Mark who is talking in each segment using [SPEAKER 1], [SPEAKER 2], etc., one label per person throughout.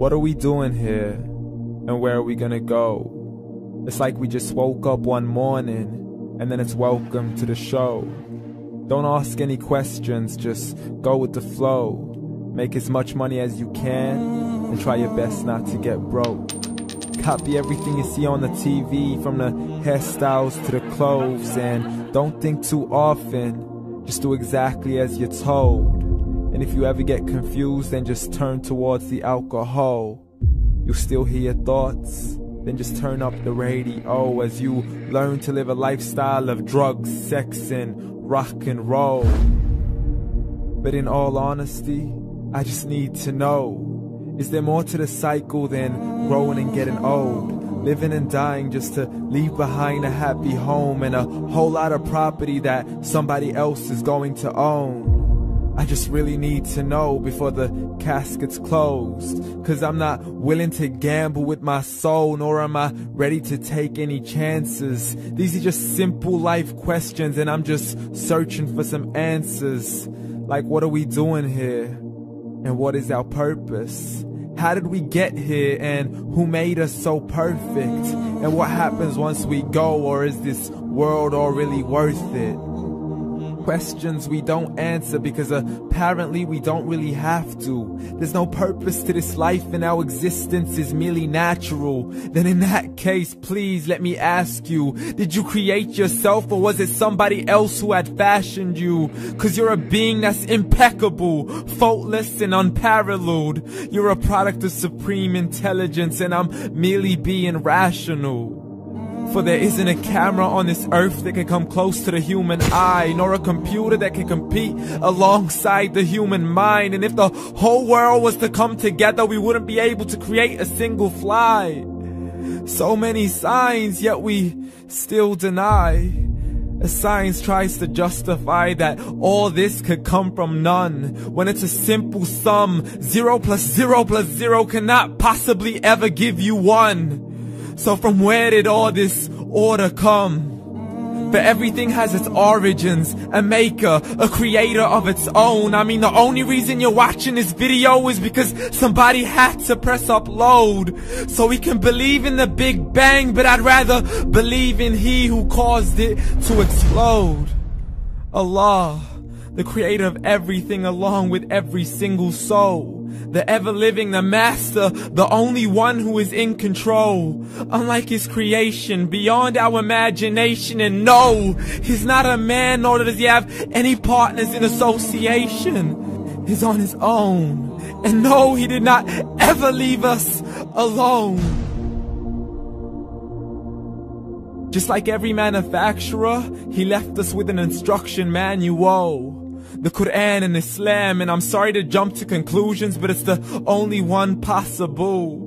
[SPEAKER 1] What are we doing here? And where are we gonna go? It's like we just woke up one morning, and then it's welcome to the show. Don't ask any questions, just go with the flow. Make as much money as you can, and try your best not to get broke. Copy everything you see on the TV, from the hairstyles to the clothes, and don't think too often, just do exactly as you're told. And if you ever get confused, then just turn towards the alcohol. You'll still hear your thoughts, then just turn up the radio as you learn to live a lifestyle of drugs, sex, and rock and roll. But in all honesty, I just need to know, is there more to the cycle than growing and getting old? Living and dying just to leave behind a happy home and a whole lot of property that somebody else is going to own. I just really need to know before the casket's closed, 'cause I'm not willing to gamble with my soul, nor am I ready to take any chances. These are just simple life questions, and I'm just searching for some answers. Like, what are we doing here? And what is our purpose? How did we get here, and who made us so perfect? And what happens once we go, or is this world all really worth it? Questions we don't answer because apparently we don't really have to. There's no purpose to this life and our existence is merely natural. Then in that case, please let me ask you, did you create yourself, or was it somebody else who had fashioned you? 'Cause you're a being that's impeccable, faultless and unparalleled. You're a product of supreme intelligence, and I'm merely being rational. For there isn't a camera on this earth that can come close to the human eye, nor a computer that can compete alongside the human mind. And if the whole world was to come together, we wouldn't be able to create a single fly. So many signs, yet we still deny. As science tries to justify that all this could come from none, when it's a simple sum. 0 plus 0 plus 0 cannot possibly ever give you 1. So from where did all this order come? For everything has its origins, a maker, a creator of its own. I mean, the only reason you're watching this video is because somebody had to press upload. So we can believe in the Big Bang, but I'd rather believe in He who caused it to explode. Allah, the creator of everything along with every single soul. The ever-living, the master, the only one who is in control. Unlike his creation, beyond our imagination. And no, he's not a man, nor does he have any partners in association. He's on his own. And no, he did not ever leave us alone. Just like every manufacturer, he left us with an instruction manual. The Quran and Islam, and I'm sorry to jump to conclusions, but it's the only one possible.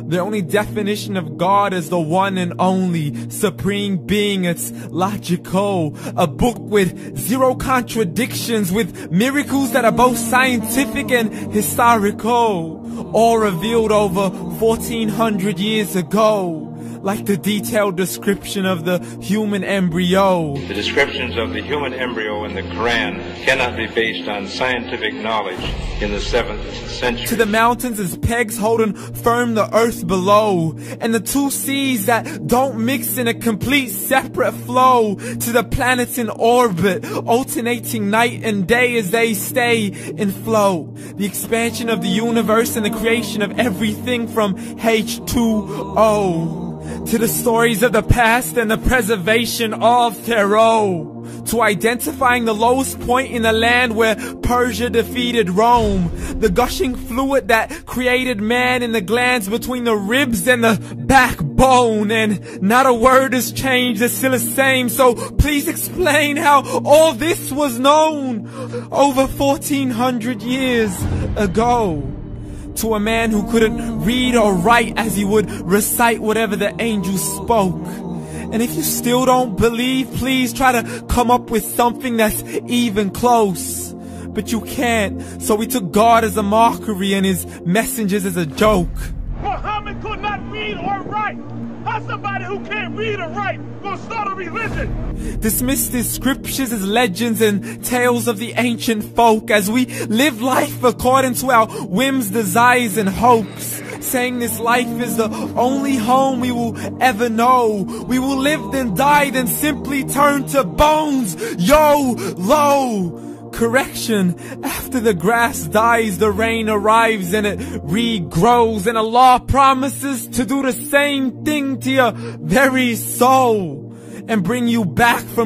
[SPEAKER 1] The only definition of God is the one and only supreme being. It's logical, a book with 0 contradictions, with miracles that are both scientific and historical, all revealed over 1400 years ago. Like the detailed description of the human embryo.
[SPEAKER 2] The descriptions of the human embryo in the Quran cannot be based on scientific knowledge in the 7th century.
[SPEAKER 1] To the mountains as pegs holding firm the earth below, and the 2 seas that don't mix in a complete separate flow. To the planets in orbit, alternating night and day as they stay in flow. The expansion of the universe and the creation of everything from H2O. To the stories of the past and the preservation of Pharaoh. To identifying the lowest point in the land where Persia defeated Rome. The gushing fluid that created man in the glands between the ribs and the backbone. And not a word has changed, it's still the same. So please explain how all this was known over 1400 years ago. To a man who couldn't read or write, as he would recite whatever the angels spoke. And if you still don't believe, please try to come up with something that's even close. But you can't, so we took God as a mockery and his messengers as a joke.
[SPEAKER 3] Muhammad could not read or write. How's somebody who can't read or write gonna start a religion?
[SPEAKER 1] Dismissed his scriptures as legends and tales of the ancient folk, as we live life according to our whims, desires, and hopes. saying this life is the only home we will ever know. We will live then die then simply turn to bones. YOLO! Correction, after the grass dies, the rain arrives and it regrows, and Allah promises to do the same thing to your very soul and bring you back from